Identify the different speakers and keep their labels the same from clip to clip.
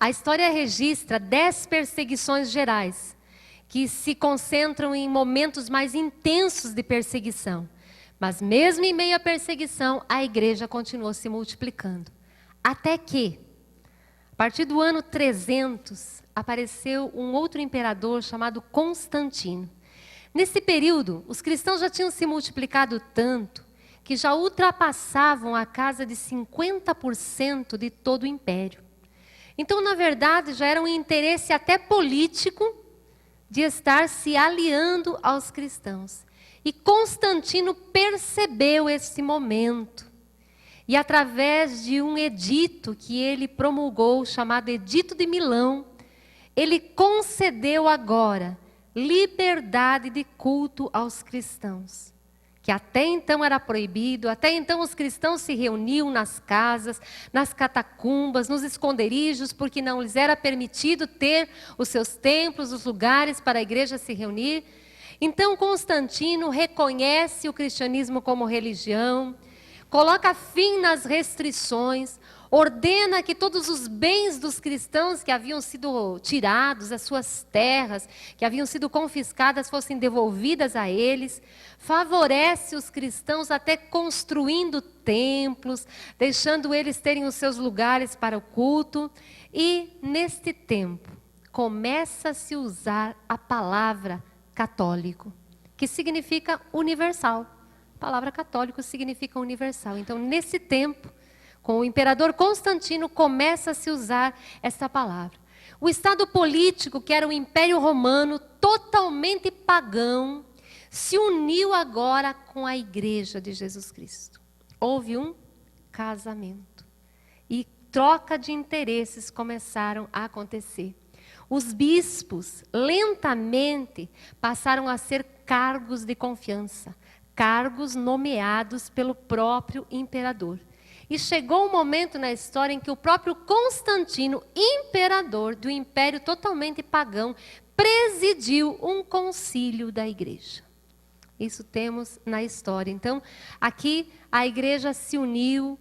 Speaker 1: A história registra 10 perseguições gerais, que se concentram em momentos mais intensos de perseguição. Mas mesmo em meio à perseguição, a igreja continuou se multiplicando. Até que, a partir do ano 300, apareceu um outro imperador chamado Constantino. Nesse período, os cristãos já tinham se multiplicado tanto que já ultrapassavam a casa de 50% de todo o império. Então, na verdade, já era um interesse até político de estar se aliando aos cristãos. E Constantino percebeu esse momento. E através de um edito que ele promulgou, chamado Edito de Milão, ele concedeu agora liberdade de culto aos cristãos, que até então era proibido. Até então os cristãos se reuniam nas casas, nas catacumbas, nos esconderijos, porque não lhes era permitido ter os seus templos, os lugares para a igreja se reunir. Então Constantino reconhece o cristianismo como religião, coloca fim nas restrições, ordena que todos os bens dos cristãos que haviam sido tirados, as suas terras, que haviam sido confiscadas, fossem devolvidas a eles, favorece os cristãos até construindo templos, deixando eles terem os seus lugares para o culto. E, neste tempo, começa a se usar a palavra católico, que significa universal. A palavra católico significa universal. Então, nesse tempo, com o imperador Constantino, começa a se usar essa palavra. O Estado político, que era o Império Romano, totalmente pagão, se uniu agora com a Igreja de Jesus Cristo. Houve um casamento. E troca de interesses começaram a acontecer. Os bispos, lentamente, passaram a ser cargos de confiança, cargos nomeados pelo próprio imperador. E chegou um momento na história em que o próprio Constantino, imperador do império totalmente pagão, presidiu um concílio da igreja. Isso temos na história. Então, aqui a igreja se uniu.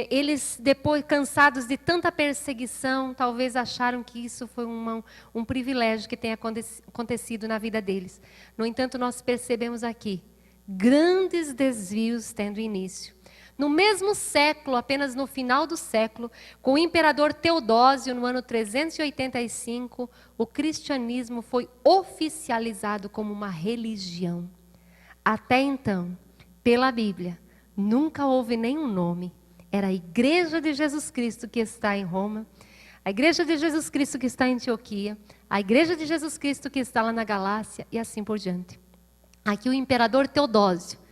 Speaker 1: Eles, depois, cansados de tanta perseguição, talvez acharam que isso foi um privilégio que tenha acontecido na vida deles. No entanto, nós percebemos aqui grandes desvios tendo início. No mesmo século, apenas no final do século, com o imperador Teodósio, no ano 385, o cristianismo foi oficializado como uma religião. Até então, pela Bíblia, nunca houve nenhum nome. Era a Igreja de Jesus Cristo que está em Roma, a Igreja de Jesus Cristo que está em Antioquia, a Igreja de Jesus Cristo que está lá na Galácia e assim por diante. Aqui o imperador Teodósio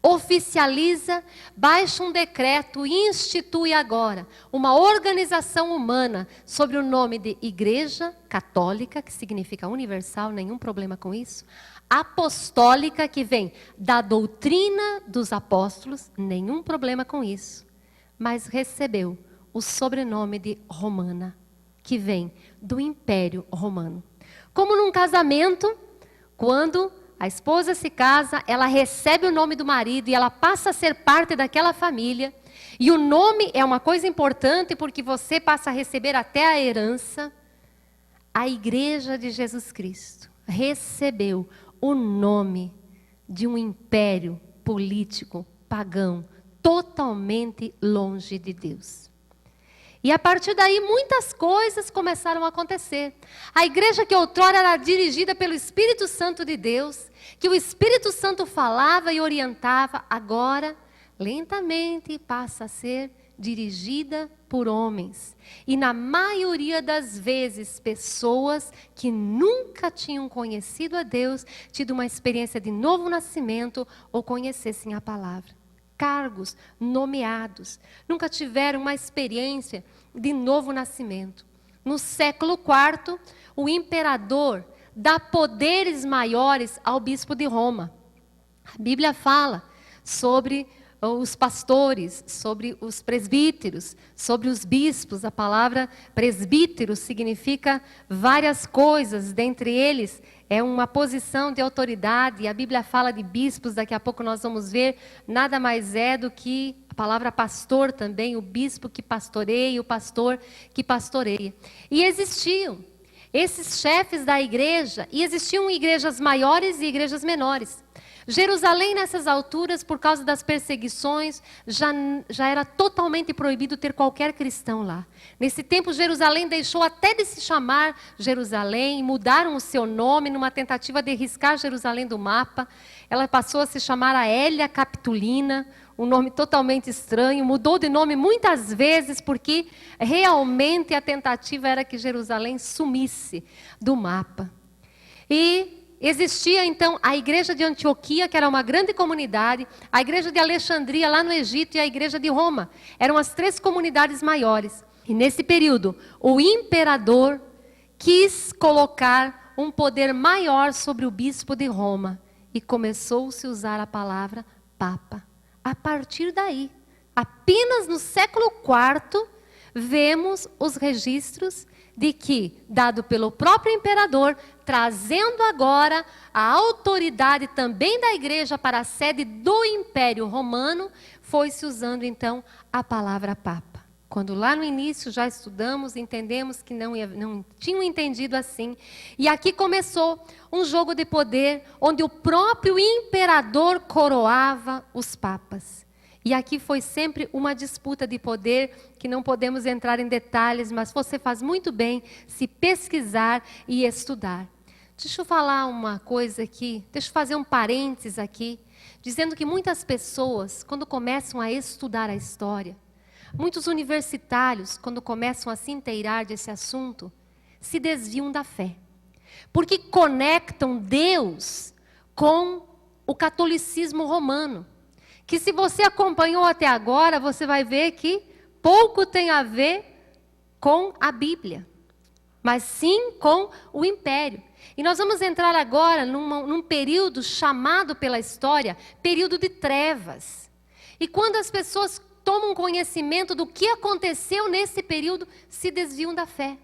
Speaker 1: oficializa, baixa um decreto e institui agora uma organização humana sob o nome de Igreja Católica, que significa universal, nenhum problema com isso. Apostólica, que vem da doutrina dos apóstolos, nenhum problema com isso. Mas recebeu o sobrenome de Romana, que vem do Império Romano. Como num casamento, quando a esposa se casa, ela recebe o nome do marido e ela passa a ser parte daquela família. E o nome é uma coisa importante porque você passa a receber até a herança. A Igreja de Jesus Cristo recebeu o nome de um império político pagão, totalmente longe de Deus. E a partir daí muitas coisas começaram a acontecer. A igreja que outrora era dirigida pelo Espírito Santo de Deus, que o Espírito Santo falava e orientava, agora lentamente passa a ser dirigida por homens. E na maioria das vezes, pessoas que nunca tinham conhecido a Deus, tido uma experiência de novo nascimento ou conhecessem a palavra. Cargos nomeados, nunca tiveram uma experiência de novo nascimento. No século IV, o imperador dá poderes maiores ao bispo de Roma. A Bíblia fala sobre os pastores, sobre os presbíteros, sobre os bispos. A palavra presbítero significa várias coisas, dentre eles é uma posição de autoridade. A Bíblia fala de bispos, daqui a pouco nós vamos ver, nada mais é do que a palavra pastor também, o bispo que pastoreia, o pastor que pastoreia. E existiam esses chefes da igreja, e existiam igrejas maiores e igrejas menores. Jerusalém, nessas alturas, por causa das perseguições, já era totalmente proibido ter qualquer cristão lá. Nesse tempo, Jerusalém deixou até de se chamar Jerusalém, mudaram o seu nome numa tentativa de riscar Jerusalém do mapa. Ela passou a se chamar Aélia Capitolina, um nome totalmente estranho, mudou de nome muitas vezes, porque realmente a tentativa era que Jerusalém sumisse do mapa. E existia então a igreja de Antioquia, que era uma grande comunidade, a igreja de Alexandria, lá no Egito, e a igreja de Roma. Eram as 3 comunidades maiores. E nesse período, o imperador quis colocar um poder maior sobre o bispo de Roma. E começou-se a usar a palavra Papa. A partir daí, apenas no século IV, vemos os registros de que, dado pelo próprio imperador, trazendo agora a autoridade também da igreja para a sede do Império Romano, foi-se usando então a palavra Papa. Quando lá no início já estudamos, entendemos que não tinham entendido assim. E aqui começou um jogo de poder, onde o próprio imperador coroava os papas. E aqui foi sempre uma disputa de poder, que não podemos entrar em detalhes, mas você faz muito bem se pesquisar e estudar. Deixa eu falar uma coisa aqui, deixa eu fazer um parênteses aqui, dizendo que muitas pessoas, quando começam a estudar a história, muitos universitários, quando começam a se inteirar desse assunto, se desviam da fé. Porque conectam Deus com o catolicismo romano. Que se você acompanhou até agora, você vai ver que pouco tem a ver com a Bíblia, mas sim com o império. E nós vamos entrar agora num período chamado pela história, período de trevas. E quando as pessoas tomam conhecimento do que aconteceu nesse período, se desviam da fé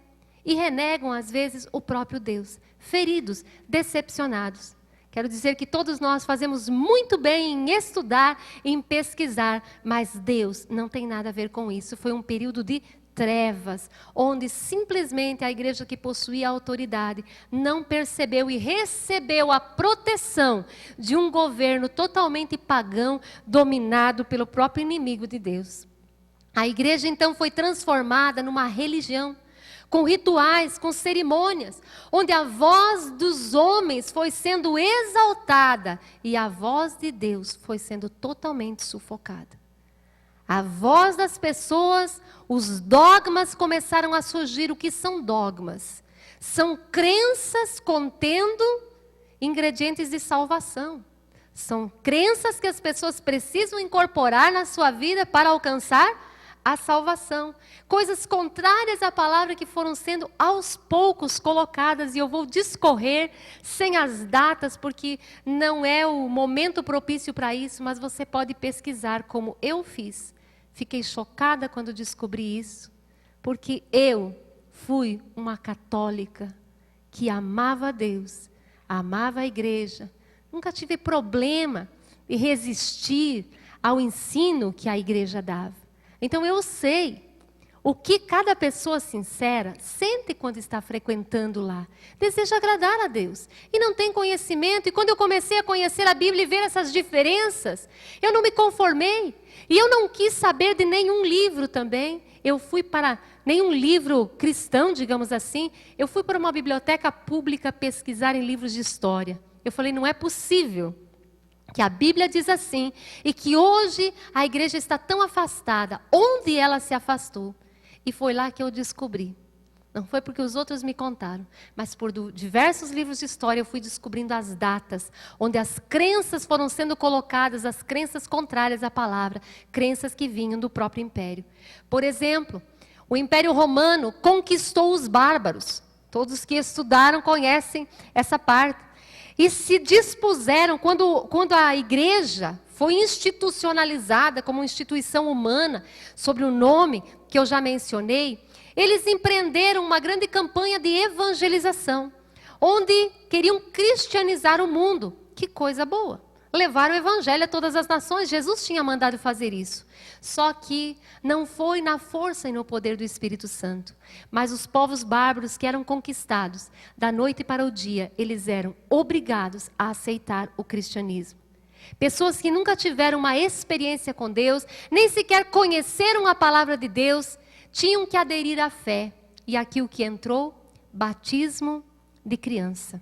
Speaker 1: e renegam às vezes o próprio Deus, feridos, decepcionados. Quero dizer que todos nós fazemos muito bem em estudar, em pesquisar, mas Deus não tem nada a ver com isso. Foi um período de trevas, onde simplesmente a igreja que possuía autoridade não percebeu e recebeu a proteção de um governo totalmente pagão, dominado pelo próprio inimigo de Deus. A igreja então foi transformada numa religião, com rituais, com cerimônias, onde a voz dos homens foi sendo exaltada e a voz de Deus foi sendo totalmente sufocada. A voz das pessoas, os dogmas começaram a surgir. O que são dogmas? São crenças contendo ingredientes de salvação. São crenças que as pessoas precisam incorporar na sua vida para alcançar a salvação. Coisas contrárias à palavra que foram sendo aos poucos colocadas, e eu vou discorrer sem as datas, porque não é o momento propício para isso, mas você pode pesquisar como eu fiz. Fiquei chocada quando descobri isso, porque eu fui uma católica que amava a Deus, amava a igreja. Nunca tive problema de resistir ao ensino que a igreja dava. Então eu sei o que cada pessoa sincera sente quando está frequentando lá. Deseja agradar a Deus e não tem conhecimento. E quando eu comecei a conhecer a Bíblia e ver essas diferenças, eu não me conformei. E eu não quis saber de nenhum livro também. Eu fui para nenhum livro cristão, digamos assim. Eu fui para uma biblioteca pública pesquisar em livros de história. Eu falei, não é possível que a Bíblia diz assim, e que hoje a igreja está tão afastada. Onde ela se afastou? E foi lá que eu descobri. Não foi porque os outros me contaram, mas por diversos livros de história eu fui descobrindo as datas, onde as crenças foram sendo colocadas, as crenças contrárias à palavra, crenças que vinham do próprio império. Por exemplo, o Império Romano conquistou os bárbaros. Todos que estudaram conhecem essa parte. e se dispuseram, quando a igreja foi institucionalizada como instituição humana, sobre o nome que eu já mencionei, eles empreenderam uma grande campanha de evangelização, onde queriam cristianizar o mundo. Que coisa boa! Levar o evangelho a todas as nações. Jesus tinha mandado fazer isso. Só que não foi na força e no poder do Espírito Santo. Mas os povos bárbaros que eram conquistados, da noite para o dia, eles eram obrigados a aceitar o cristianismo. Pessoas que nunca tiveram uma experiência com Deus, nem sequer conheceram a palavra de Deus, tinham que aderir à fé. E aqui o que entrou? Batismo de criança.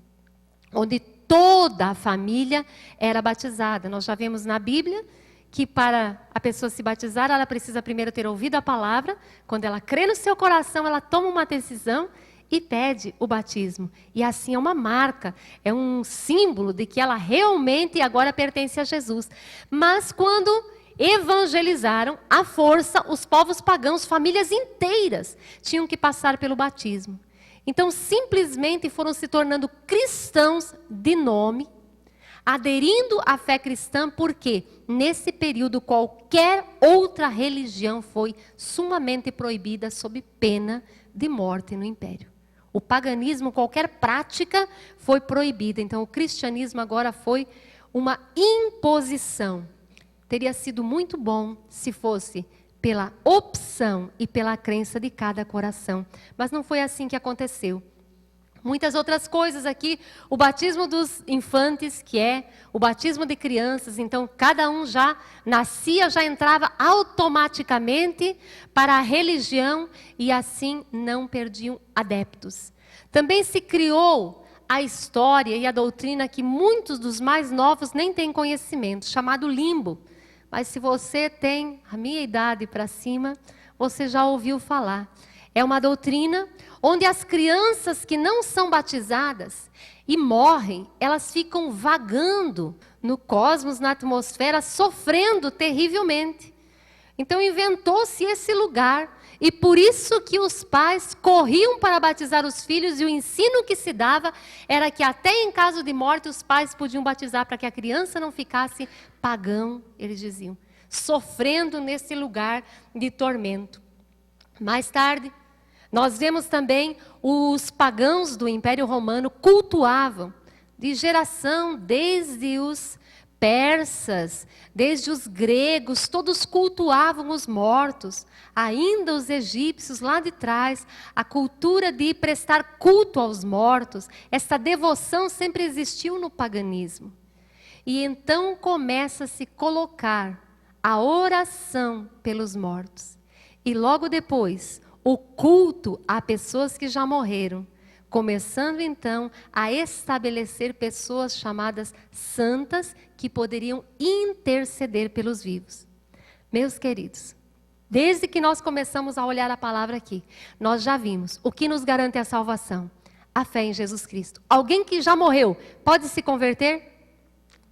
Speaker 1: Onde toda a família era batizada. Nós já vemos na Bíblia que para a pessoa se batizar, ela precisa primeiro ter ouvido a palavra. Quando ela crê no seu coração, ela toma uma decisão e pede o batismo. E assim é uma marca, é um símbolo de que ela realmente agora pertence a Jesus. Mas quando evangelizaram, à força, os povos pagãos, famílias inteiras, tinham que passar pelo batismo. Então, simplesmente foram se tornando cristãos de nome, aderindo à fé cristã, porque nesse período qualquer outra religião foi sumamente proibida sob pena de morte no império. O paganismo, qualquer prática foi proibida. Então, o cristianismo agora foi uma imposição. Teria sido muito bom se fosse pela opção e pela crença de cada coração. Mas não foi assim que aconteceu. Muitas outras coisas aqui, o batismo dos infantes, que é o batismo de crianças, então cada um já nascia, já entrava automaticamente para a religião e assim não perdiam adeptos. Também se criou a história e a doutrina que muitos dos mais novos nem têm conhecimento, chamado limbo. Mas se você tem a minha idade para cima, você já ouviu falar. É uma doutrina onde as crianças que não são batizadas e morrem, elas ficam vagando no cosmos, na atmosfera, sofrendo terrivelmente. Então inventou-se esse lugar e por isso que os pais corriam para batizar os filhos e o ensino que se dava era que até em caso de morte os pais podiam batizar para que a criança não ficasse pagão, eles diziam, sofrendo nesse lugar de tormento. Mais tarde, nós vemos também os pagãos do Império Romano cultuavam de geração desde os persas, desde os gregos, todos cultuavam os mortos. Ainda os egípcios lá de trás, a cultura de prestar culto aos mortos, essa devoção sempre existiu no paganismo. E então começa a se colocar a oração pelos mortos. E logo depois, o culto a pessoas que já morreram. Começando então a estabelecer pessoas chamadas santas que poderiam interceder pelos vivos. Meus queridos, desde que nós começamos a olhar a palavra aqui, nós já vimos o que nos garante a salvação. A fé em Jesus Cristo. Alguém que já morreu pode se converter?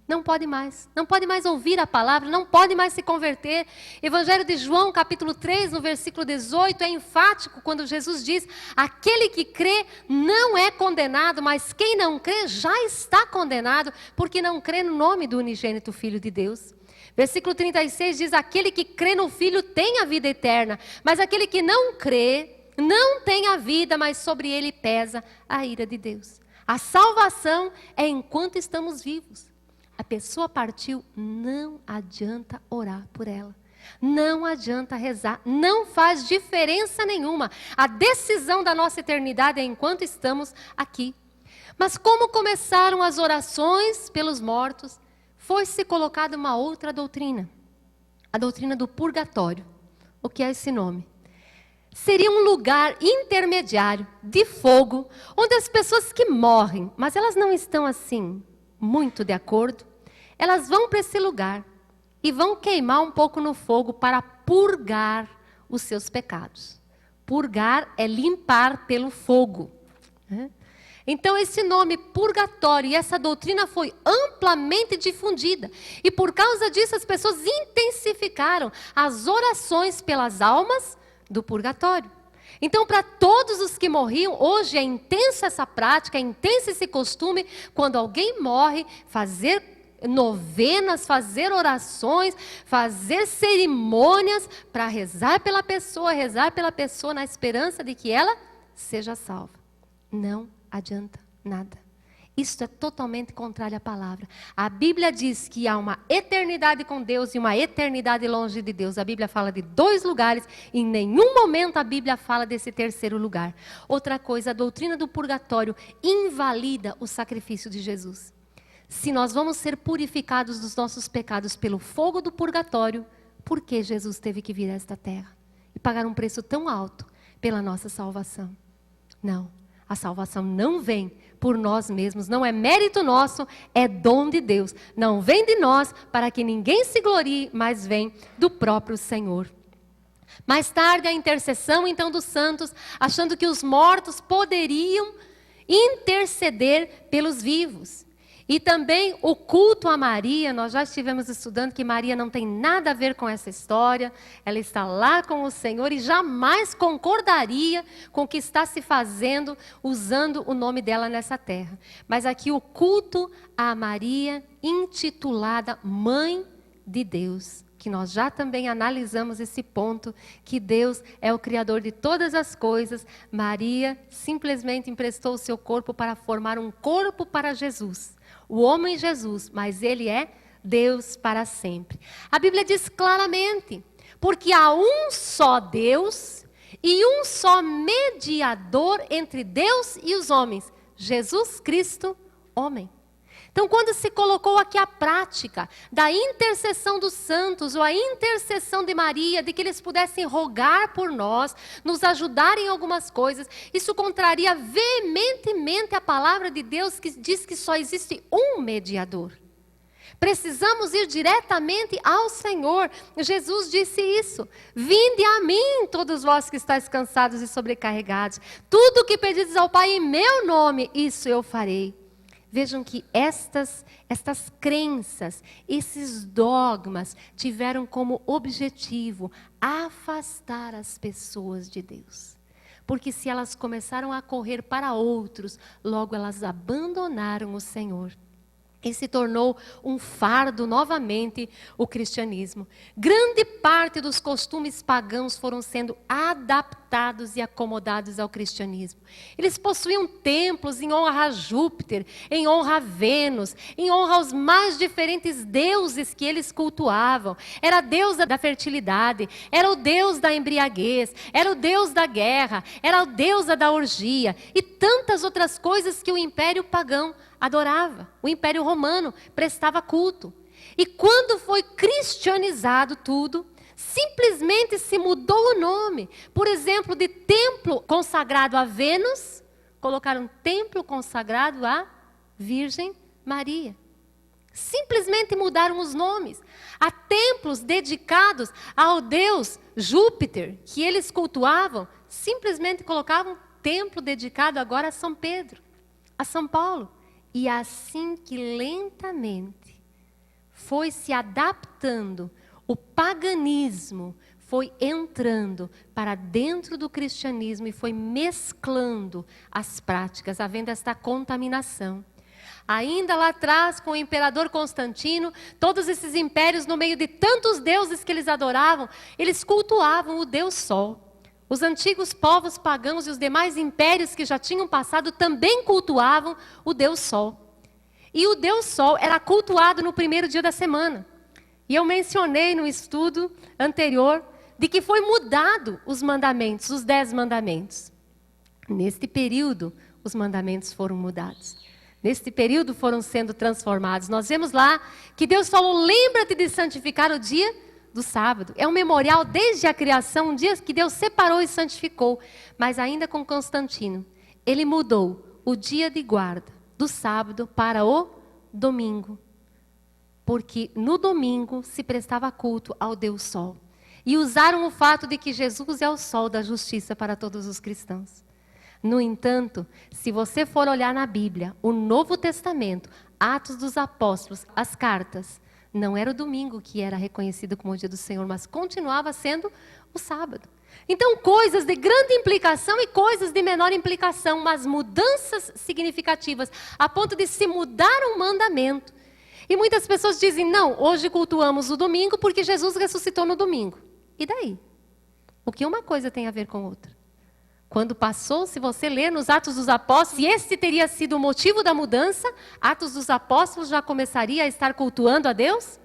Speaker 1: Não pode mais. Não pode mais ouvir a palavra, não pode mais se converter. Evangelho de João, capítulo 3, no versículo 18, é enfático quando Jesus diz: aquele que crê não é condenado, mas quem não crê já está condenado, porque não crê no nome do unigênito Filho de Deus. Versículo 36 diz: aquele que crê no Filho tem a vida eterna, mas aquele que não crê não tem a vida, mas sobre ele pesa a ira de Deus. A salvação é enquanto estamos vivos. A pessoa partiu, não adianta orar por ela. Não adianta rezar, não faz diferença nenhuma. A decisão da nossa eternidade é enquanto estamos aqui. Mas como começaram as orações pelos mortos, foi-se colocada uma outra doutrina. A doutrina do purgatório. O que é esse nome? Seria um lugar intermediário, de fogo, onde as pessoas que morrem, mas elas não estão assim muito de acordo, elas vão para esse lugar e vão queimar um pouco no fogo para purgar os seus pecados. Purgar é limpar pelo fogo. Então esse nome purgatório e essa doutrina foi amplamente difundida. E por causa disso as pessoas intensificaram as orações pelas almas do purgatório. Então para todos os que que morriam, hoje é intensa essa prática, é intenso esse costume, quando alguém morre, fazer novenas, fazer orações, fazer cerimônias para rezar pela pessoa na esperança de que ela seja salva. Não adianta nada. Isso é totalmente contrário à palavra. A Bíblia diz que há uma eternidade com Deus e uma eternidade longe de Deus. A Bíblia fala de 2 lugares, e em nenhum momento a Bíblia fala desse terceiro lugar. Outra coisa, a doutrina do purgatório invalida o sacrifício de Jesus. Se nós vamos ser purificados dos nossos pecados pelo fogo do purgatório, por que Jesus teve que vir a esta terra e pagar um preço tão alto pela nossa salvação? Não, a salvação não vem por nós mesmos, não é mérito nosso, é dom de Deus. Não vem de nós para que ninguém se glorie, mas vem do próprio Senhor. Mais tarde, a intercessão então dos santos, achando que os mortos poderiam interceder pelos vivos. E também o culto a Maria, nós já estivemos estudando que Maria não tem nada a ver com essa história, ela está lá com o Senhor e jamais concordaria com o que está se fazendo usando o nome dela nessa terra. Mas aqui o culto a Maria, intitulada Mãe de Deus, que nós já também analisamos esse ponto, que Deus é o Criador de todas as coisas. Maria simplesmente emprestou o seu corpo para formar um corpo para Jesus. O homem Jesus, mas ele é Deus para sempre. A Bíblia diz claramente, porque há um só Deus e um só mediador entre Deus e os homens, Jesus Cristo, homem. Então, quando se colocou aqui a prática da intercessão dos santos, ou a intercessão de Maria, de que eles pudessem rogar por nós, nos ajudar em algumas coisas, isso contraria veementemente a palavra de Deus, que diz que só existe um mediador. Precisamos ir diretamente ao Senhor. Jesus disse isso: vinde a mim, todos vós que estáis cansados e sobrecarregados. Tudo o que pedides ao Pai em meu nome, isso eu farei. Vejam que estas crenças, esses dogmas tiveram como objetivo afastar as pessoas de Deus. Porque se elas começaram a correr para outros, logo elas abandonaram o Senhor. E se tornou um fardo novamente o cristianismo. Grande parte dos costumes pagãos foram sendo adaptados e acomodados ao cristianismo. Eles possuíam templos em honra a Júpiter, em honra a Vênus, em honra aos mais diferentes deuses que eles cultuavam. Era a deusa da fertilidade, era o deus da embriaguez, era o deus da guerra, era a deusa da orgia e tantas outras coisas que o império pagão adorava. O Império Romano prestava culto. E quando foi cristianizado tudo, simplesmente se mudou o nome. Por exemplo, de templo consagrado a Vênus, colocaram templo consagrado à Virgem Maria. Simplesmente mudaram os nomes. Há templos dedicados ao deus Júpiter, que eles cultuavam, simplesmente colocavam templo dedicado agora a São Pedro, a São Paulo. E assim que lentamente foi se adaptando, o paganismo foi entrando para dentro do cristianismo e foi mesclando as práticas, havendo esta contaminação. Ainda lá atrás, com o imperador Constantino, todos esses impérios, no meio de tantos deuses que eles adoravam, eles cultuavam o Deus Sol. Os antigos povos pagãos e os demais impérios que já tinham passado também cultuavam o Deus Sol. E o Deus Sol era cultuado no primeiro dia da semana. E eu mencionei no estudo anterior de que foi mudado os mandamentos, os 10 mandamentos. Neste período, os mandamentos foram mudados. Neste período foram sendo transformados. Nós vemos lá que Deus falou: lembra-te de santificar o dia do sábado. É um memorial desde a criação, um dia que Deus separou e santificou. Mas ainda com Constantino, ele mudou o dia de guarda do sábado para o domingo. Porque no domingo se prestava culto ao Deus Sol. E usaram o fato de que Jesus é o sol da justiça para todos os cristãos. No entanto, se você for olhar na Bíblia, o Novo Testamento, Atos dos Apóstolos, as cartas, não era o domingo que era reconhecido como o dia do Senhor, mas continuava sendo o sábado. Então, coisas de grande implicação e coisas de menor implicação, mas mudanças significativas, a ponto de se mudar um mandamento. E muitas pessoas dizem, não, hoje cultuamos o domingo porque Jesus ressuscitou no domingo. E daí? O que uma coisa tem a ver com outra? Quando passou, se você ler nos Atos dos Apóstolos, se esse teria sido o motivo da mudança, Atos dos Apóstolos já começaria a estar cultuando a Deus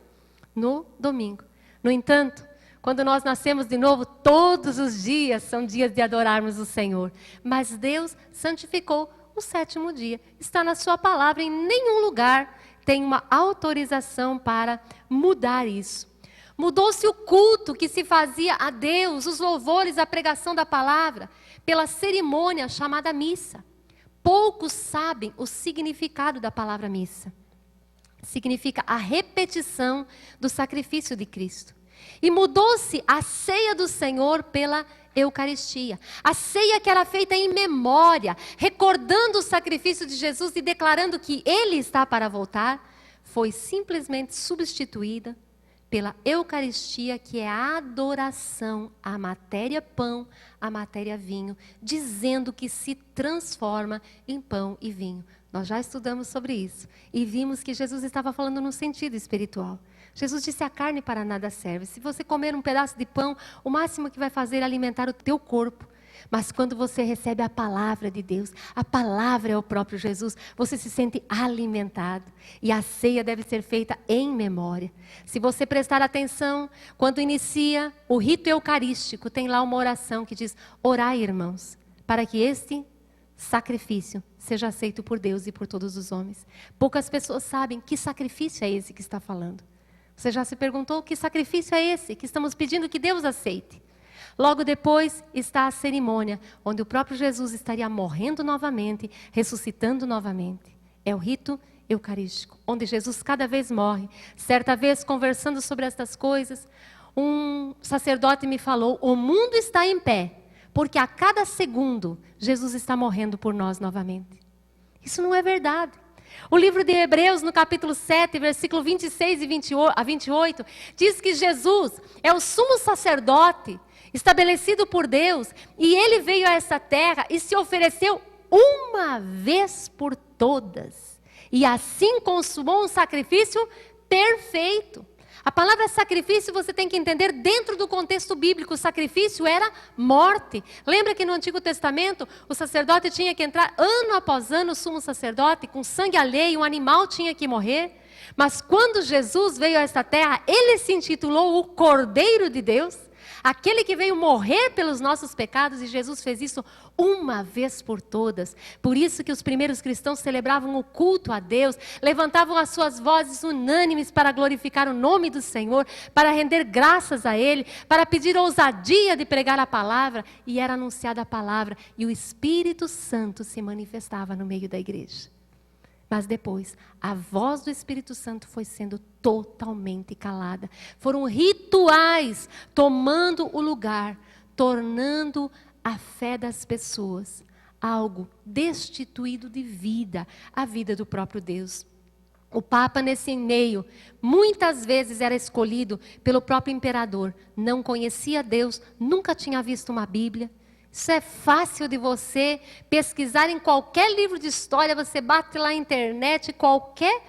Speaker 1: no domingo. No entanto, quando nós nascemos de novo, todos os dias são dias de adorarmos o Senhor. Mas Deus santificou o 7º dia. Está na sua palavra, em nenhum lugar tem uma autorização para mudar isso. Mudou-se o culto que se fazia a Deus, os louvores, a pregação da palavra, pela cerimônia chamada missa. Poucos sabem o significado da palavra missa. Significa a repetição do sacrifício de Cristo. E mudou-se a ceia do Senhor pela Eucaristia. A ceia que era feita em memória, recordando o sacrifício de Jesus e declarando que Ele está para voltar, foi simplesmente substituída pela Eucaristia, que é a adoração à matéria pão, à matéria vinho, dizendo que se transforma em pão e vinho. Nós já estudamos sobre isso e vimos que Jesus estava falando no sentido espiritual. Jesus disse, a carne para nada serve. Se você comer um pedaço de pão, o máximo que vai fazer é alimentar o teu corpo. Mas quando você recebe a palavra de Deus, a palavra é o próprio Jesus, você se sente alimentado. E a ceia deve ser feita em memória. Se você prestar atenção, quando inicia o rito eucarístico, tem lá uma oração que diz, orai, irmãos, para que este sacrifício seja aceito por Deus e por todos os homens. Poucas pessoas sabem que sacrifício é esse que está falando. Você já se perguntou que sacrifício é esse que estamos pedindo que Deus aceite? Logo depois está a cerimônia, onde o próprio Jesus estaria morrendo novamente, ressuscitando novamente. É o rito eucarístico, onde Jesus cada vez morre. Certa vez, conversando sobre estas coisas, um sacerdote me falou, o mundo está em pé, porque a cada segundo, Jesus está morrendo por nós novamente. Isso não é verdade. O livro de Hebreus, no capítulo 7, versículo 26 a 28, diz que Jesus é o sumo sacerdote estabelecido por Deus, e Ele veio a essa terra e se ofereceu uma vez por todas, e assim consumou um sacrifício perfeito. A palavra sacrifício você tem que entender dentro do contexto bíblico. O sacrifício era morte. Lembra que no Antigo Testamento o sacerdote tinha que entrar ano após ano, o sumo sacerdote, com sangue alheio, um animal tinha que morrer. Mas quando Jesus veio a esta terra, Ele se intitulou o Cordeiro de Deus, aquele que veio morrer pelos nossos pecados, e Jesus fez isso uma vez por todas. Por isso que os primeiros cristãos celebravam o culto a Deus, levantavam as suas vozes unânimes para glorificar o nome do Senhor, para render graças a Ele, para pedir ousadia de pregar a palavra, e era anunciada a palavra, e o Espírito Santo se manifestava no meio da igreja. Mas depois, a voz do Espírito Santo foi sendo totalmente calada. Foram rituais tomando o lugar, tornando a fé das pessoas algo destituído de vida, a vida do próprio Deus. O Papa, nesse meio, muitas vezes era escolhido pelo próprio imperador. Não conhecia Deus, nunca tinha visto uma Bíblia. Isso é fácil de você pesquisar em qualquer livro de história, você bate lá na internet, qualquer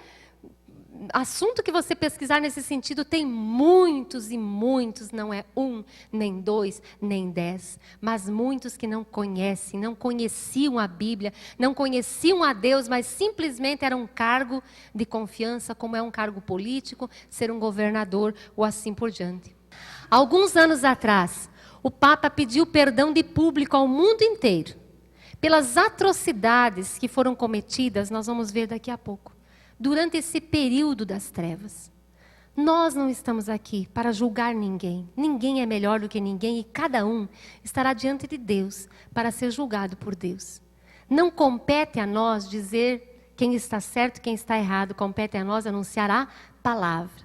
Speaker 1: assunto que você pesquisar nesse sentido, tem muitos e muitos, não é 1, nem 2, nem 10, mas muitos que não conhecem, não conheciam a Bíblia, não conheciam a Deus, mas simplesmente era um cargo de confiança, como é um cargo político, ser um governador ou assim por diante. Alguns anos atrás, o Papa pediu perdão de público ao mundo inteiro pelas atrocidades que foram cometidas, nós vamos ver daqui a pouco, durante esse período das trevas. Nós não estamos aqui para julgar ninguém. Ninguém é melhor do que ninguém e cada um estará diante de Deus para ser julgado por Deus. Não compete a nós dizer quem está certo e quem está errado, compete a nós anunciar a palavra.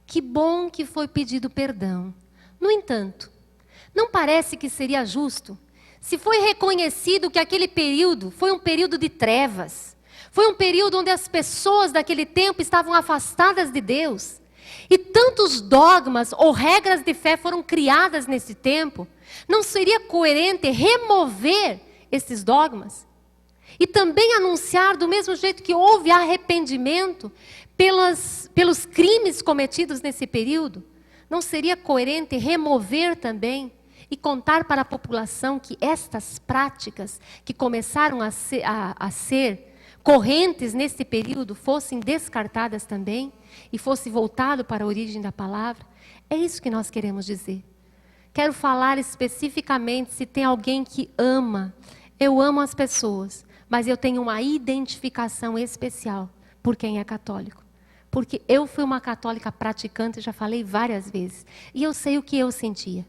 Speaker 1: Que bom que foi pedido perdão. No entanto, não parece que seria justo se foi reconhecido que aquele período foi um período de trevas, foi um período onde as pessoas daquele tempo estavam afastadas de Deus, e tantos dogmas ou regras de fé foram criadas nesse tempo, Não seria coerente remover esses dogmas? E também anunciar, do mesmo jeito que houve arrependimento pelos crimes cometidos nesse período, não seria coerente remover também e contar para a população que estas práticas que começaram a ser correntes nesse período fossem descartadas também e fosse voltado para a origem da palavra? É isso que nós queremos dizer. Quero falar especificamente se tem alguém que ama. Eu amo as pessoas, mas eu tenho uma identificação especial por quem é católico. Porque eu fui uma católica praticante, já falei várias vezes, e eu sei o que eu sentia.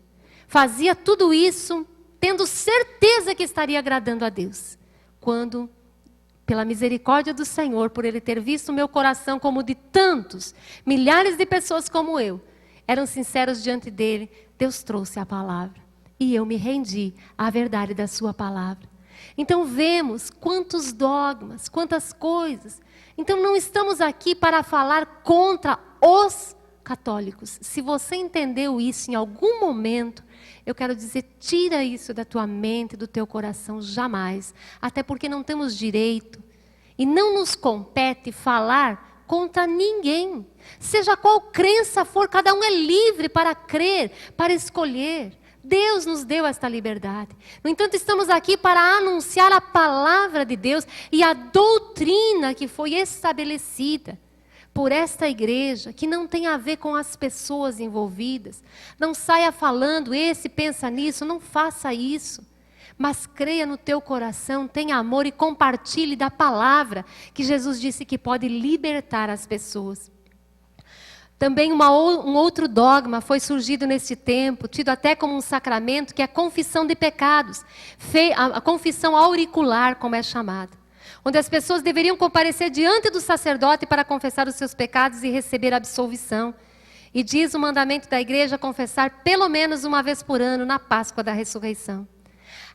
Speaker 1: Fazia tudo isso tendo certeza que estaria agradando a Deus. Quando, pela misericórdia do Senhor, por Ele ter visto o meu coração como o de tantos, milhares de pessoas como eu, eram sinceros diante dEle, Deus trouxe a palavra. E eu me rendi à verdade da sua palavra. Então vemos quantos dogmas, quantas coisas. Então não estamos aqui para falar contra os católicos. Se você entendeu isso em algum momento, eu quero dizer, tira isso da tua mente, do teu coração, jamais. Até porque não temos direito e não nos compete falar contra ninguém. Seja qual crença for, cada um é livre para crer, para escolher. Deus nos deu esta liberdade. No entanto, estamos aqui para anunciar a palavra de Deus e a doutrina que foi estabelecida por esta igreja, que não tem a ver com as pessoas envolvidas. Não saia falando, esse pensa nisso, não faça isso. Mas creia no teu coração, tenha amor e compartilhe da palavra que Jesus disse que pode libertar as pessoas. Também um outro dogma foi surgido nesse tempo, tido até como um sacramento, que é a confissão de pecados. A confissão auricular, como é chamada. Onde as pessoas deveriam comparecer diante do sacerdote para confessar os seus pecados e receber absolvição. E diz o mandamento da igreja confessar pelo menos uma vez por ano na Páscoa da ressurreição.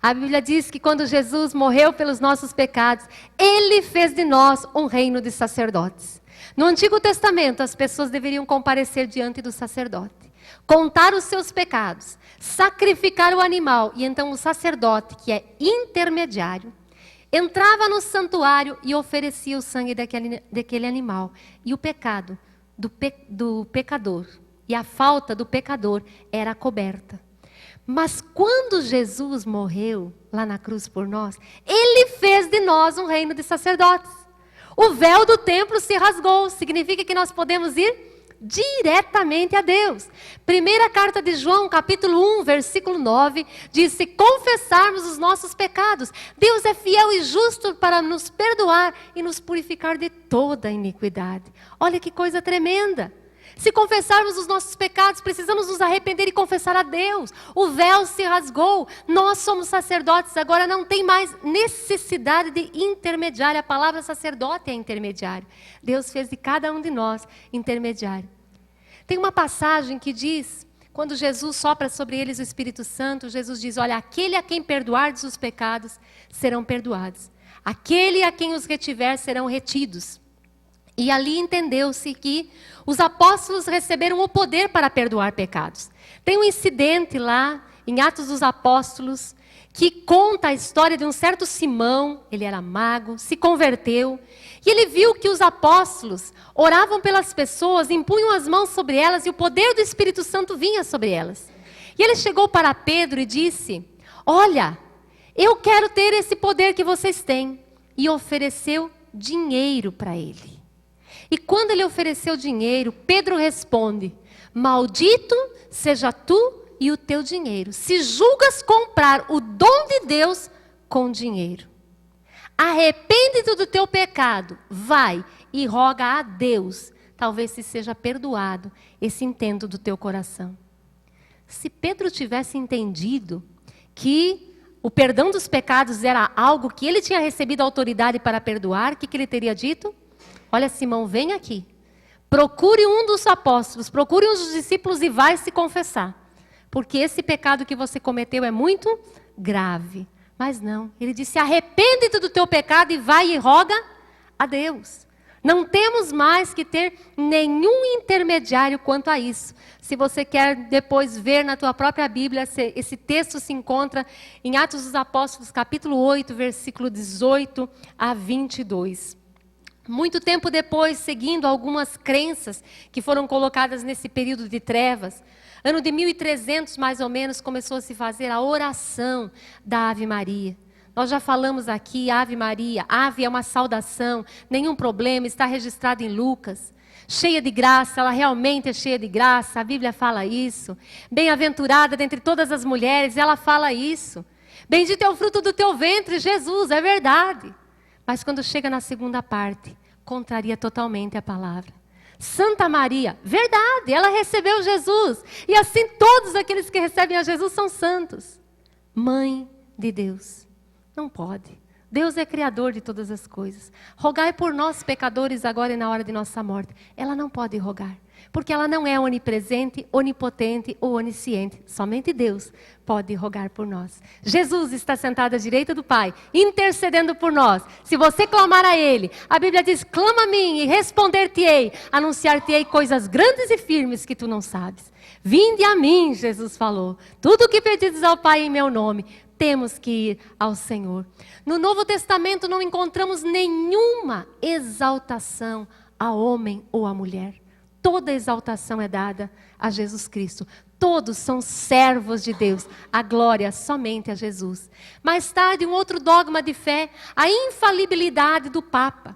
Speaker 1: A Bíblia diz que quando Jesus morreu pelos nossos pecados, Ele fez de nós um reino de sacerdotes. No Antigo Testamento, as pessoas deveriam comparecer diante do sacerdote, contar os seus pecados, sacrificar o animal, e então o sacerdote, que é intermediário, entrava no santuário e oferecia o sangue daquele animal. E o pecado do pecador e a falta do pecador era coberta. Mas quando Jesus morreu lá na cruz por nós, Ele fez de nós um reino de sacerdotes. O véu do templo se rasgou, significa que nós podemos ir diretamente a Deus. Primeira carta de João, capítulo 1, versículo 9, diz: se confessarmos os nossos pecados, Deus é fiel e justo para nos perdoar e nos purificar de toda iniquidade. Olha que coisa tremenda. Se confessarmos os nossos pecados, precisamos nos arrepender e confessar a Deus. O véu se rasgou, nós somos sacerdotes, agora não tem mais necessidade de intermediário. A palavra sacerdote é intermediário. Deus fez de cada um de nós intermediário. Tem uma passagem que diz, quando Jesus sopra sobre eles o Espírito Santo, Jesus diz: olha, aquele a quem perdoardes os pecados serão perdoados. Aquele a quem os retiver serão retidos. E ali entendeu-se que os apóstolos receberam o poder para perdoar pecados. Tem um incidente lá, em Atos dos Apóstolos, que conta a história de um certo Simão. Ele era mago, se converteu. E ele viu que os apóstolos oravam pelas pessoas, impunham as mãos sobre elas e o poder do Espírito Santo vinha sobre elas. E ele chegou para Pedro e disse: olha, eu quero ter esse poder que vocês têm. E ofereceu dinheiro para ele. E quando ele ofereceu dinheiro, Pedro responde: maldito seja tu e o teu dinheiro, se julgas comprar o dom de Deus com dinheiro. Arrepende-te do teu pecado, vai e roga a Deus, talvez se seja perdoado esse intento do teu coração. Se Pedro tivesse entendido que o perdão dos pecados era algo que ele tinha recebido autoridade para perdoar, o que ele teria dito? Olha, Simão, vem aqui, procure um dos apóstolos, procure um dos discípulos e vai se confessar. Porque esse pecado que você cometeu é muito grave. Mas não, ele disse: arrepende-te do teu pecado e vai e roga a Deus. Não temos mais que ter nenhum intermediário quanto a isso. Se você quer depois ver na tua própria Bíblia, esse texto se encontra em Atos dos Apóstolos, capítulo 8, versículo 18 a 22. Muito tempo depois, seguindo algumas crenças que foram colocadas nesse período de trevas, ano de 1300 mais ou menos, começou a se fazer a oração da Ave Maria. Nós já falamos aqui, Ave Maria, ave é uma saudação, nenhum problema, está registrado em Lucas. Cheia de graça, ela realmente é cheia de graça, a Bíblia fala isso. Bem-aventurada dentre todas as mulheres, ela fala isso. Bendito é o fruto do teu ventre, Jesus, é verdade. Mas quando chega na segunda parte, contraria totalmente a palavra. Santa Maria, verdade, ela recebeu Jesus. E assim todos aqueles que recebem a Jesus são santos. Mãe de Deus. Não pode. Deus é criador de todas as coisas. Rogai por nós, pecadores, agora e na hora de nossa morte. Ela não pode rogar, porque ela não é onipresente, onipotente ou onisciente. Somente Deus pode rogar por nós. Jesus está sentado à direita do Pai, intercedendo por nós. Se você clamar a Ele, a Bíblia diz, clama a mim e responder-te-ei, anunciar-te-ei coisas grandes e firmes que tu não sabes. Vinde a mim, Jesus falou. Tudo o que pedides ao Pai em meu nome, temos que ir ao Senhor. No Novo Testamento não encontramos nenhuma exaltação a homem ou a mulher. Toda exaltação é dada a Jesus Cristo. Todos são servos de Deus. A glória somente a Jesus. Mais tarde, um outro dogma de fé, a infalibilidade do Papa.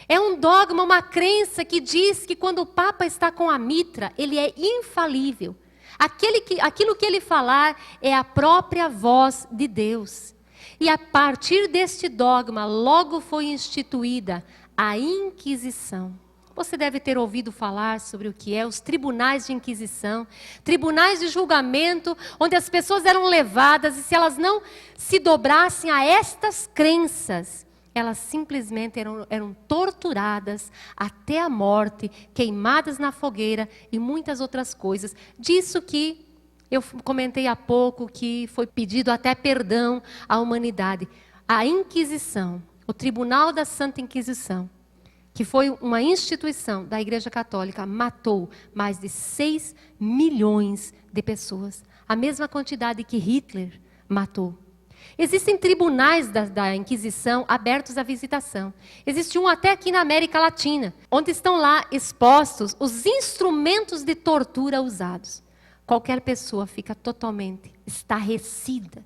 Speaker 1: É um dogma, uma crença que diz que quando o Papa está com a mitra, ele é infalível. Aquilo que ele falar é a própria voz de Deus. E a partir deste dogma, logo foi instituída a Inquisição. Você deve ter ouvido falar sobre o que é os tribunais de inquisição, tribunais de julgamento, onde as pessoas eram levadas e se elas não se dobrassem a estas crenças, elas simplesmente eram torturadas até a morte, queimadas na fogueira e muitas outras coisas. Disso que eu comentei há pouco, que foi pedido até perdão à humanidade. A Inquisição, o Tribunal da Santa Inquisição, que foi uma instituição da Igreja Católica, matou mais de 6 milhões de pessoas. A mesma quantidade que Hitler matou. Existem tribunais da Inquisição abertos à visitação. Existe um até aqui na América Latina, onde estão lá expostos os instrumentos de tortura usados. Qualquer pessoa fica totalmente estarrecida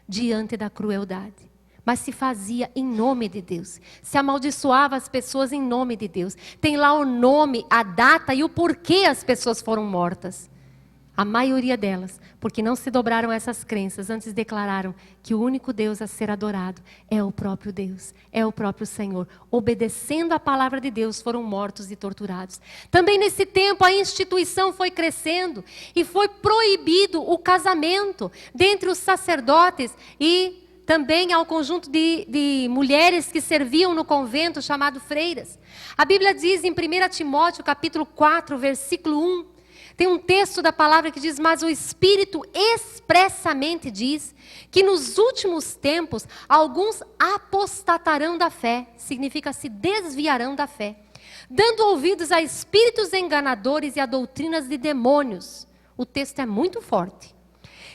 Speaker 1: diante da crueldade. Mas se fazia em nome de Deus. Se amaldiçoava as pessoas em nome de Deus. Tem lá o nome, a data e o porquê as pessoas foram mortas. A maioria delas, porque não se dobraram a essas crenças, antes declararam que o único Deus a ser adorado é o próprio Deus, é o próprio Senhor. Obedecendo a palavra de Deus, foram mortos e torturados. Também nesse tempo a instituição foi crescendo e foi proibido o casamento dentre os sacerdotes e também ao conjunto de mulheres que serviam no convento chamado freiras. A Bíblia diz em 1 Timóteo capítulo 4, versículo 1, tem um texto da palavra que diz, mas o Espírito expressamente diz que nos últimos tempos alguns apostatarão da fé, significa se desviarão da fé, dando ouvidos a espíritos enganadores e a doutrinas de demônios. O texto é muito forte.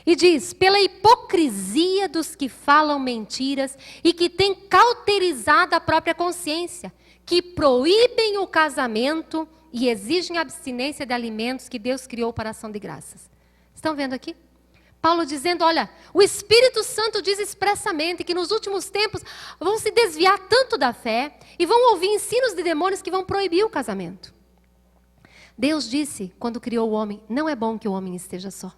Speaker 1: E diz, pela hipocrisia dos que falam mentiras e que têm cauterizado a própria consciência, que proíbem o casamento e exigem abstinência de alimentos que Deus criou para ação de graças. Estão vendo aqui? Paulo dizendo, olha, o Espírito Santo diz expressamente que nos últimos tempos vão se desviar tanto da fé e vão ouvir ensinos de demônios que vão proibir o casamento. Deus disse, quando criou o homem, não é bom que o homem esteja só.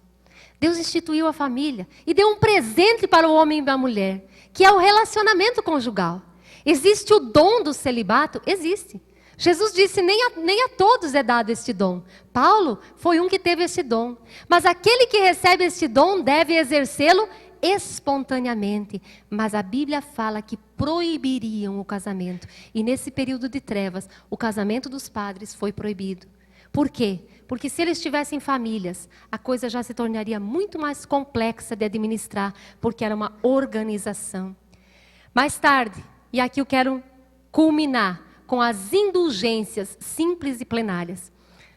Speaker 1: Deus instituiu a família e deu um presente para o homem e a mulher, que é o relacionamento conjugal. Existe o dom do celibato? Existe. Jesus disse, nem a todos é dado este dom. Paulo foi um que teve esse dom. Mas aquele que recebe este dom deve exercê-lo espontaneamente. Mas a Bíblia fala que proibiriam o casamento. E nesse período de trevas, o casamento dos padres foi proibido. Por quê? Porque se eles tivessem famílias, a coisa já se tornaria muito mais complexa de administrar, porque era uma organização. Mais tarde, e aqui eu quero culminar, com as indulgências simples e plenárias.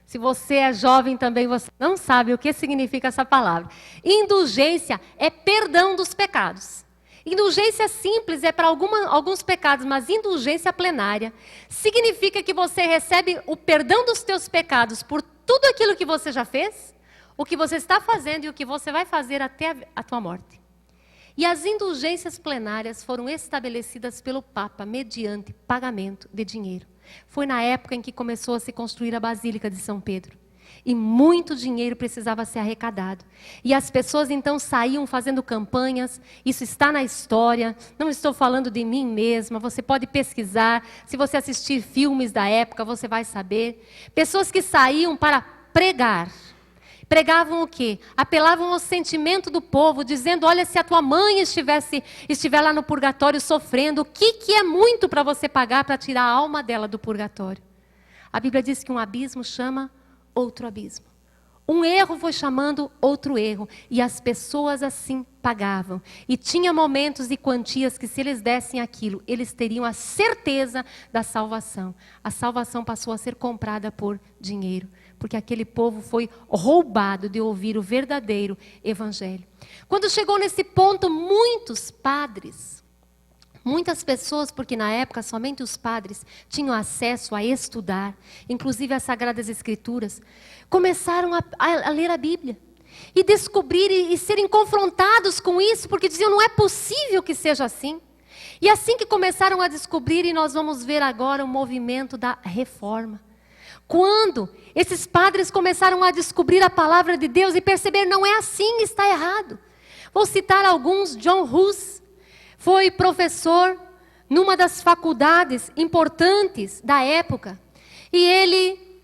Speaker 1: Se você é jovem também, você não sabe o que significa essa palavra. Indulgência é perdão dos pecados. Indulgência simples é para alguns pecados, mas indulgência plenária significa que você recebe o perdão dos teus pecados por tudo aquilo que você já fez, o que você está fazendo e o que você vai fazer até a tua morte. E as indulgências plenárias foram estabelecidas pelo Papa mediante pagamento de dinheiro. Foi na época em que começou a se construir a Basílica de São Pedro. E muito dinheiro precisava ser arrecadado. E as pessoas então saíam fazendo campanhas. Isso está na história. Não estou falando de mim mesma. Você pode pesquisar. Se você assistir filmes da época, você vai saber. Pessoas que saíam para pregar. Pregavam o quê? Apelavam ao sentimento do povo, dizendo, olha, se a tua mãe estiver lá no purgatório sofrendo, o que é muito para você pagar para tirar a alma dela do purgatório? A Bíblia diz que um abismo chama outro abismo. Um erro foi chamando outro erro. E as pessoas assim pagavam. E tinha momentos e quantias que se eles dessem aquilo, eles teriam a certeza da salvação. A salvação passou a ser comprada por dinheiro. Porque aquele povo foi roubado de ouvir o verdadeiro evangelho. Quando chegou nesse ponto, muitos padres, muitas pessoas, porque na época somente os padres tinham acesso a estudar, inclusive as Sagradas Escrituras, começaram a ler a Bíblia. E descobrir e serem confrontados com isso, porque diziam, não é possível que seja assim. E assim que começaram a descobrir, e nós vamos ver agora o movimento da reforma. Quando esses padres começaram a descobrir a palavra de Deus e perceber, não é assim, está errado. Vou citar alguns. John Hus foi professor numa das faculdades importantes da época. E ele,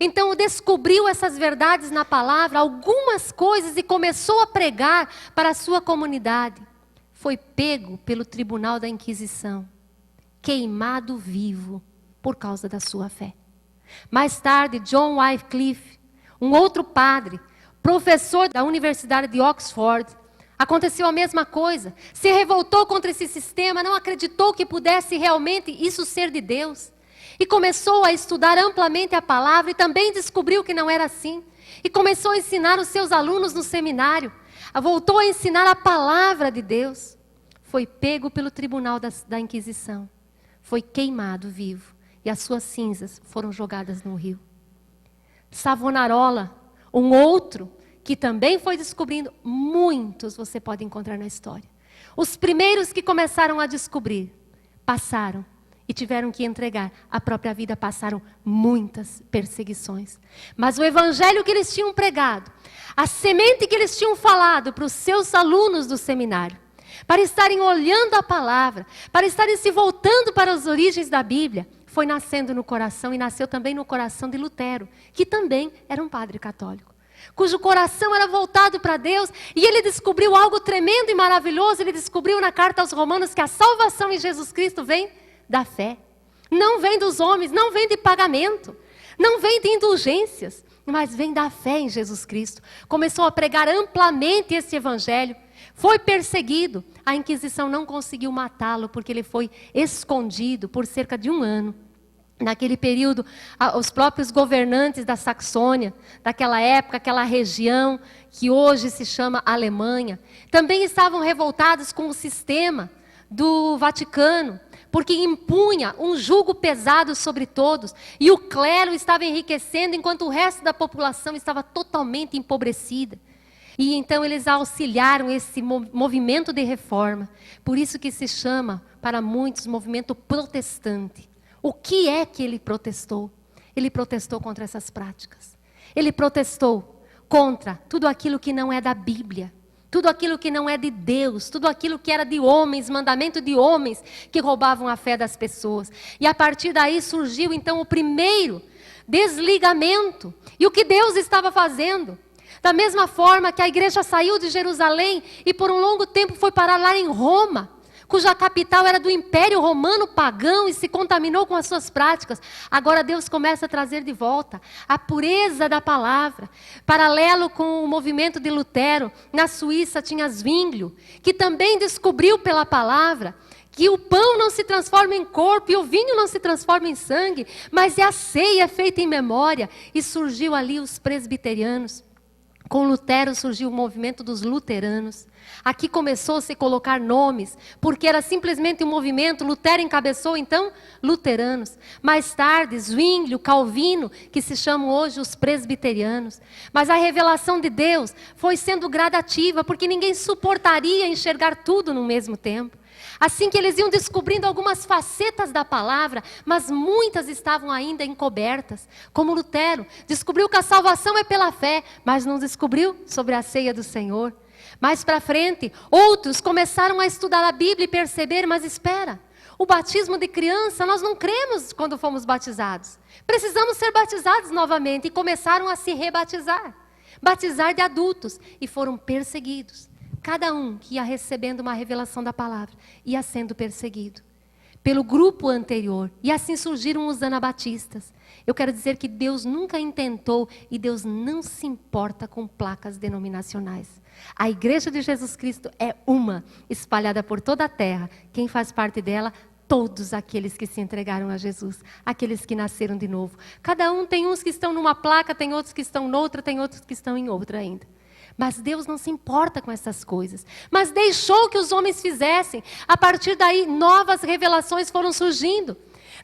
Speaker 1: então, descobriu essas verdades na palavra, algumas coisas, e começou a pregar para a sua comunidade. Foi pego pelo tribunal da Inquisição, queimado vivo por causa da sua fé. Mais tarde, John Wycliffe, um outro padre, professor da Universidade de Oxford, aconteceu a mesma coisa. Se revoltou contra esse sistema, não acreditou que pudesse realmente isso ser de Deus. E começou a estudar amplamente a palavra e também descobriu que não era assim. E começou a ensinar os seus alunos no seminário. Voltou a ensinar a palavra de Deus. Foi pego pelo tribunal da Inquisição. Foi queimado vivo. E as suas cinzas foram jogadas no rio. Savonarola, um outro, que também foi descobrindo, muitos você pode encontrar na história. Os primeiros que começaram a descobrir, passaram e tiveram que entregar a própria vida, passaram muitas perseguições. Mas o evangelho que eles tinham pregado, a semente que eles tinham falado para os seus alunos do seminário, para estarem olhando a palavra, para estarem se voltando para as origens da Bíblia, foi nascendo no coração e nasceu também no coração de Lutero, que também era um padre católico, cujo coração era voltado para Deus, e ele descobriu algo tremendo e maravilhoso. Ele descobriu na carta aos Romanos que a salvação em Jesus Cristo vem da fé, não vem dos homens, não vem de pagamento, não vem de indulgências, mas vem da fé em Jesus Cristo. Começou a pregar amplamente esse evangelho. Foi perseguido, a Inquisição não conseguiu matá-lo, porque ele foi escondido por cerca de 1 ano. Naquele período, os próprios governantes da Saxônia, daquela época, aquela região que hoje se chama Alemanha, também estavam revoltados com o sistema do Vaticano, porque impunha um jugo pesado sobre todos, e o clero estava enriquecendo, enquanto o resto da população estava totalmente empobrecida. E então eles auxiliaram esse movimento de reforma, por isso que se chama, para muitos, movimento protestante. O que é que ele protestou? Ele protestou contra essas práticas. Ele protestou contra tudo aquilo que não é da Bíblia, tudo aquilo que não é de Deus, tudo aquilo que era de homens, mandamento de homens que roubavam a fé das pessoas. E a partir daí surgiu então o primeiro desligamento. E o que Deus estava fazendo? Da mesma forma que a igreja saiu de Jerusalém e por um longo tempo foi parar lá em Roma, cuja capital era do Império Romano pagão e se contaminou com as suas práticas. Agora Deus começa a trazer de volta a pureza da palavra. Paralelo com o movimento de Lutero, na Suíça tinha Zwinglio, que também descobriu pela palavra que o pão não se transforma em corpo e o vinho não se transforma em sangue, mas a ceia é feita em memória. E surgiu ali os presbiterianos. Com Lutero surgiu o movimento dos luteranos. Aqui começou a se colocar nomes, porque era simplesmente um movimento. Lutero encabeçou, então, luteranos. Mais tarde, Zwinglio, Calvino, que se chamam hoje os presbiterianos. Mas a revelação de Deus foi sendo gradativa, porque ninguém suportaria enxergar tudo no mesmo tempo. Assim que eles iam descobrindo algumas facetas da palavra, mas muitas estavam ainda encobertas. Como Lutero, descobriu que a salvação é pela fé, mas não descobriu sobre a ceia do Senhor. Mais para frente, outros começaram a estudar a Bíblia e perceber, mas espera, o batismo de criança, nós não cremos quando fomos batizados. Precisamos ser batizados novamente, e começaram a se rebatizar. Batizar de adultos, e foram perseguidos. Cada um que ia recebendo uma revelação da palavra, ia sendo perseguido pelo grupo anterior. E assim surgiram os anabatistas. Eu quero dizer que Deus nunca intentou e Deus não se importa com placas denominacionais. A Igreja de Jesus Cristo é uma, espalhada por toda a terra. Quem faz parte dela? Todos aqueles que se entregaram a Jesus, aqueles que nasceram de novo. Cada um tem uns que estão numa placa, tem outros que estão noutra, tem outros que estão em outra ainda. Mas Deus não se importa com essas coisas. Mas deixou que os homens fizessem. A partir daí, novas revelações foram surgindo.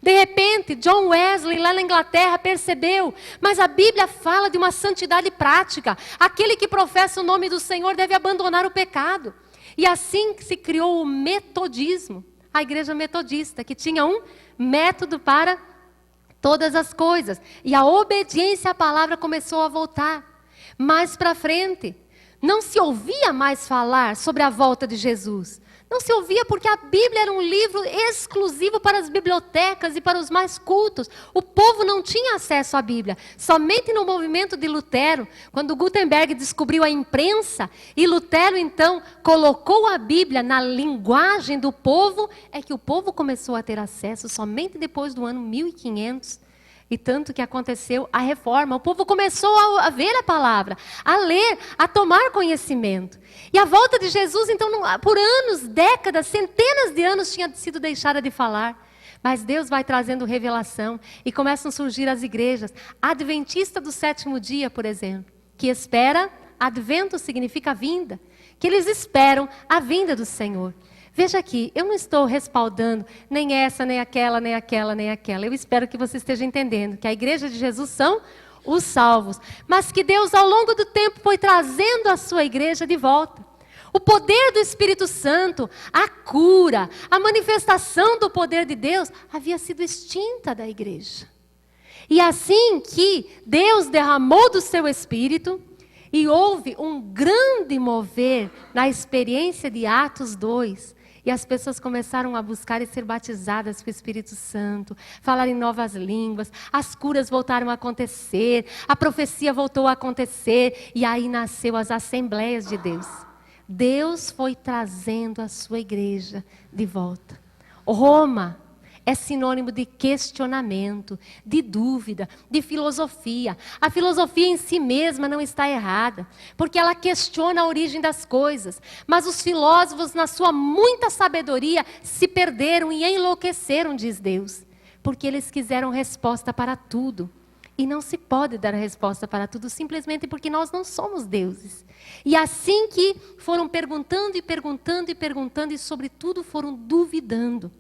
Speaker 1: De repente, John Wesley, lá na Inglaterra, percebeu. Mas a Bíblia fala de uma santidade prática. Aquele que professa o nome do Senhor deve abandonar o pecado. E assim se criou o metodismo. A igreja metodista, que tinha um método para todas as coisas. E a obediência à palavra começou a voltar. Mais para frente, não se ouvia mais falar sobre a volta de Jesus. Não se ouvia porque a Bíblia era um livro exclusivo para as bibliotecas e para os mais cultos. O povo não tinha acesso à Bíblia. Somente no movimento de Lutero, quando Gutenberg descobriu a imprensa, e Lutero então colocou a Bíblia na linguagem do povo, é que o povo começou a ter acesso somente depois do ano 1500. E tanto que aconteceu a reforma. O povo começou a ver a palavra, a ler, a tomar conhecimento. E a volta de Jesus, então, por anos, décadas, centenas de anos, tinha sido deixada de falar. Mas Deus vai trazendo revelação e começam a surgir as igrejas. A Adventista do sétimo dia, por exemplo, que espera, advento significa vinda, que eles esperam a vinda do Senhor. Veja aqui, eu não estou respaldando nem essa, nem aquela, nem aquela, nem aquela. Eu espero que você esteja entendendo que a igreja de Jesus são os salvos. Mas que Deus, ao longo do tempo, foi trazendo a sua igreja de volta. O poder do Espírito Santo, a cura, a manifestação do poder de Deus havia sido extinta da igreja. E assim que Deus derramou do seu Espírito, e houve um grande mover na experiência de Atos 2, e as pessoas começaram a buscar e ser batizadas com o Espírito Santo, falar em novas línguas, as curas voltaram a acontecer, a profecia voltou a acontecer, e aí nasceu as Assembleias de Deus. Deus foi trazendo a sua igreja de volta. Roma é sinônimo de questionamento, de dúvida, de filosofia. A filosofia em si mesma não está errada, porque ela questiona a origem das coisas. Mas os filósofos, na sua muita sabedoria, se perderam e enlouqueceram, diz Deus, porque eles quiseram resposta para tudo. E não se pode dar a resposta para tudo, simplesmente porque nós não somos deuses. E assim que foram perguntando e perguntando e perguntando, e sobre tudo foram duvidando.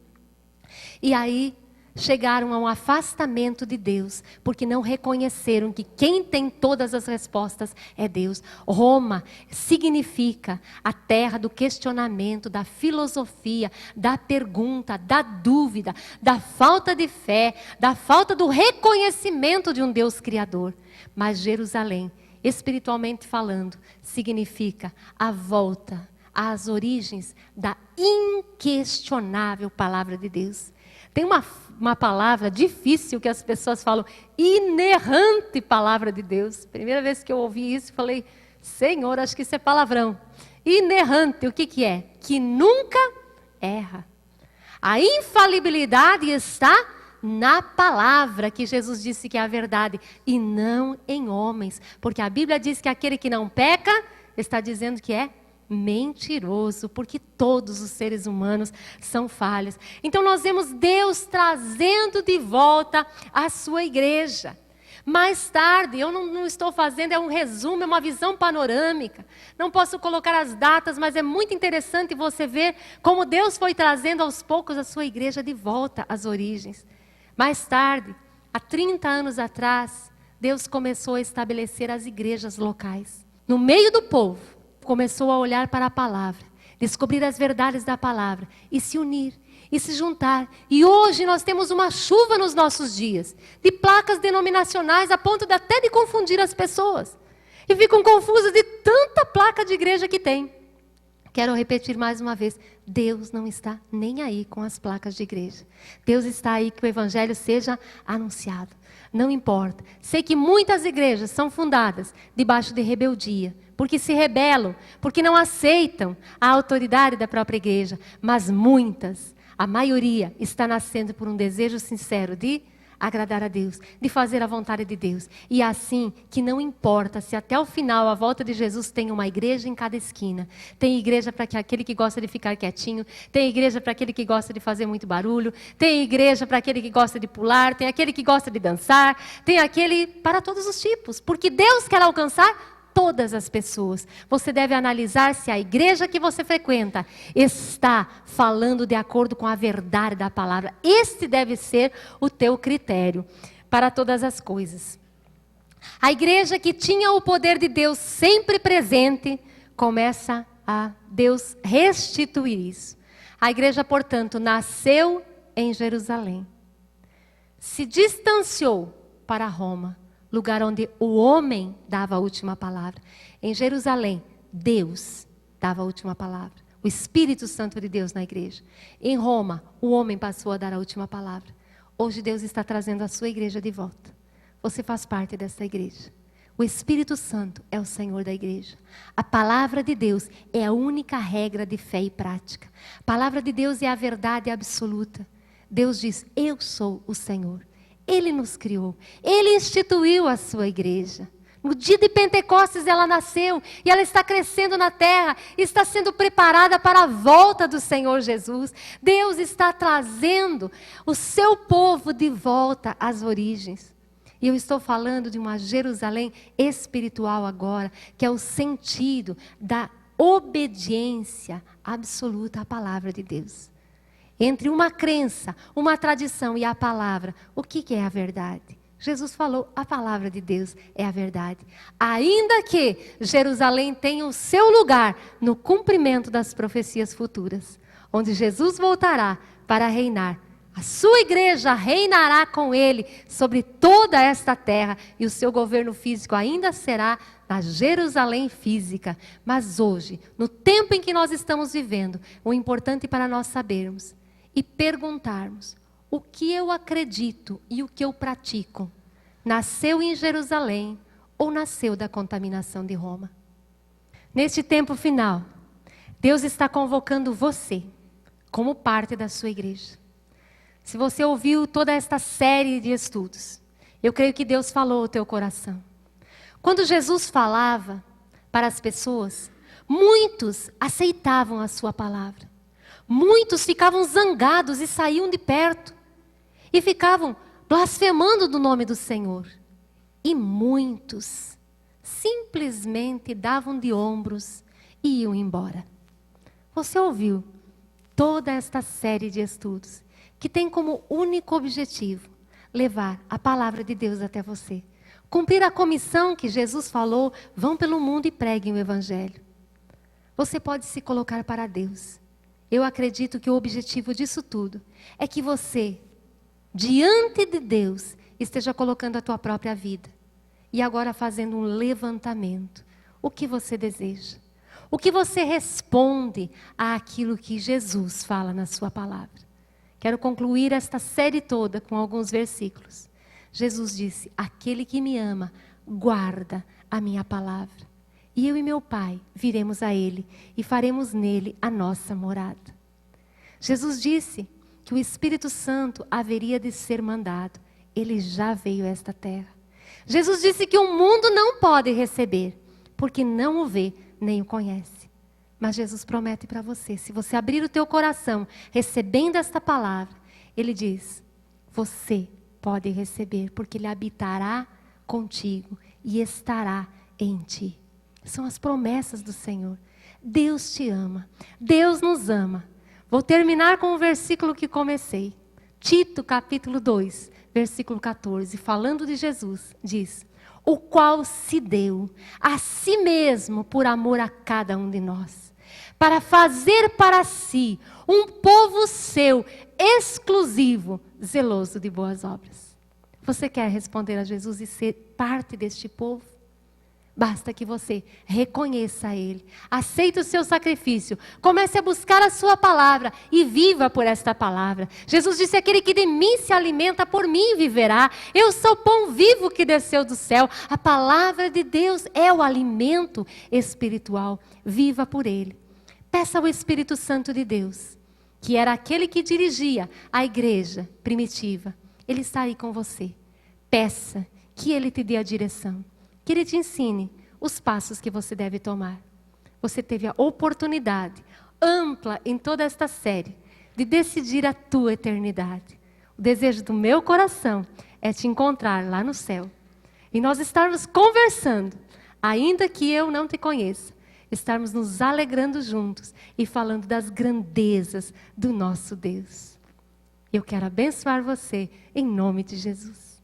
Speaker 1: E aí chegaram a um afastamento de Deus, porque não reconheceram que quem tem todas as respostas é Deus. Roma significa a terra do questionamento, da filosofia, da pergunta, da dúvida, da falta de fé, da falta do reconhecimento de um Deus criador. Mas Jerusalém, espiritualmente falando, significa a volta às origens da inquestionável palavra de Deus. Tem uma palavra difícil que as pessoas falam, inerrante palavra de Deus. Primeira vez que eu ouvi isso, falei, Senhor, acho que isso é palavrão. Inerrante, o que é? Que nunca erra. A infalibilidade está na palavra que Jesus disse que é a verdade, e não em homens. Porque a Bíblia diz que aquele que não peca, está dizendo que é Mentiroso, porque todos os seres humanos são falhos. Então nós vemos Deus trazendo de volta a sua igreja. Mais tarde, eu não estou fazendo, é um resumo, é uma visão panorâmica. Não posso colocar as datas, mas é muito interessante você ver como Deus foi trazendo aos poucos a sua igreja de volta às origens. Mais tarde, há 30 anos atrás, Deus começou a estabelecer as igrejas locais. No meio do povo, começou a olhar para a palavra, descobrir as verdades da palavra e se unir. E se juntar. E hoje nós temos uma chuva nos nossos dias, de placas denominacionais, a ponto de até de confundir as pessoas. E ficam confusas de tanta placa de igreja que tem. Quero repetir mais uma vez, Deus não está nem aí com as placas de igreja. Deus está aí que o evangelho seja anunciado. Não importa. Sei que muitas igrejas são fundadas debaixo de rebeldia, porque se rebelam, porque não aceitam a autoridade da própria igreja. Mas muitas, a maioria, está nascendo por um desejo sincero de agradar a Deus, de fazer a vontade de Deus. E é assim que não importa se até o final, a volta de Jesus, tem uma igreja em cada esquina. Tem igreja para aquele que gosta de ficar quietinho, tem igreja para aquele que gosta de fazer muito barulho, tem igreja para aquele que gosta de pular, tem aquele que gosta de dançar, tem aquele para todos os tipos. Porque Deus quer alcançar todas as pessoas. Você deve analisar se a igreja que você frequenta está falando de acordo com a verdade da palavra. Este deve ser o teu critério para todas as coisas. A igreja que tinha o poder de Deus sempre presente, começa a Deus restituir isso. A igreja, portanto, nasceu em Jerusalém. Se distanciou para Roma, lugar onde o homem dava a última palavra. Em Jerusalém, Deus dava a última palavra. O Espírito Santo de Deus na igreja. Em Roma, o homem passou a dar a última palavra. Hoje Deus está trazendo a sua igreja de volta. Você faz parte dessa igreja. O Espírito Santo é o Senhor da igreja. A palavra de Deus é a única regra de fé e prática. A palavra de Deus é a verdade absoluta. Deus diz, eu sou o Senhor. Ele nos criou, Ele instituiu a sua igreja. No dia de Pentecostes ela nasceu e ela está crescendo na terra, está sendo preparada para a volta do Senhor Jesus. Deus está trazendo o seu povo de volta às origens. E eu estou falando de uma Jerusalém espiritual agora, que é o sentido da obediência absoluta à palavra de Deus. Entre uma crença, uma tradição e a palavra, o que é a verdade? Jesus falou, a palavra de Deus é a verdade. Ainda que Jerusalém tenha o seu lugar no cumprimento das profecias futuras, onde Jesus voltará para reinar. A sua igreja reinará com ele sobre toda esta terra e o seu governo físico ainda será na Jerusalém física. Mas hoje, no tempo em que nós estamos vivendo, o importante para nós sabermos e perguntarmos, o que eu acredito e o que eu pratico, nasceu em Jerusalém ou nasceu da contaminação de Roma? Neste tempo final, Deus está convocando você como parte da sua igreja. Se você ouviu toda esta série de estudos, eu creio que Deus falou ao teu coração. Quando Jesus falava para as pessoas, muitos aceitavam a sua palavra. Muitos ficavam zangados e saíam de perto. E ficavam blasfemando do nome do Senhor. E muitos simplesmente davam de ombros e iam embora. Você ouviu toda esta série de estudos que tem como único objetivo levar a palavra de Deus até você. Cumprir a comissão que Jesus falou, vão pelo mundo e preguem o evangelho. Você pode se colocar para Deus. Eu acredito que o objetivo disso tudo é que você, diante de Deus, esteja colocando a tua própria vida. E agora fazendo um levantamento. O que você deseja? O que você responde àquilo que Jesus fala na sua palavra? Quero concluir esta série toda com alguns versículos. Jesus disse, aquele que me ama, guarda a minha palavra. E eu e meu Pai viremos a Ele e faremos nele a nossa morada. Jesus disse que o Espírito Santo haveria de ser mandado. Ele já veio a esta terra. Jesus disse que o mundo não pode receber, porque não o vê nem o conhece. Mas Jesus promete para você, se você abrir o teu coração, recebendo esta palavra, Ele diz, você pode receber, porque Ele habitará contigo e estará em ti. São as promessas do Senhor. Deus te ama, Deus nos ama. Vou terminar com o versículo que comecei. Tito capítulo 2, versículo 14, falando de Jesus, diz, o qual se deu a si mesmo por amor a cada um de nós, para fazer para si um povo seu, exclusivo, zeloso de boas obras. Você quer responder a Jesus e ser parte deste povo? Basta que você reconheça Ele, aceite o seu sacrifício, comece a buscar a sua palavra e viva por esta palavra. Jesus disse, aquele que de mim se alimenta, por mim viverá. Eu sou o pão vivo que desceu do céu. A palavra de Deus é o alimento espiritual. Viva por Ele. Peça ao Espírito Santo de Deus, que era aquele que dirigia a igreja primitiva. Ele está aí com você. Peça que Ele te dê a direção. Que Ele te ensine os passos que você deve tomar. Você teve a oportunidade ampla em toda esta série de decidir a tua eternidade. O desejo do meu coração é te encontrar lá no céu. E nós estarmos conversando, ainda que eu não te conheça, estarmos nos alegrando juntos e falando das grandezas do nosso Deus. Eu quero abençoar você em nome de Jesus.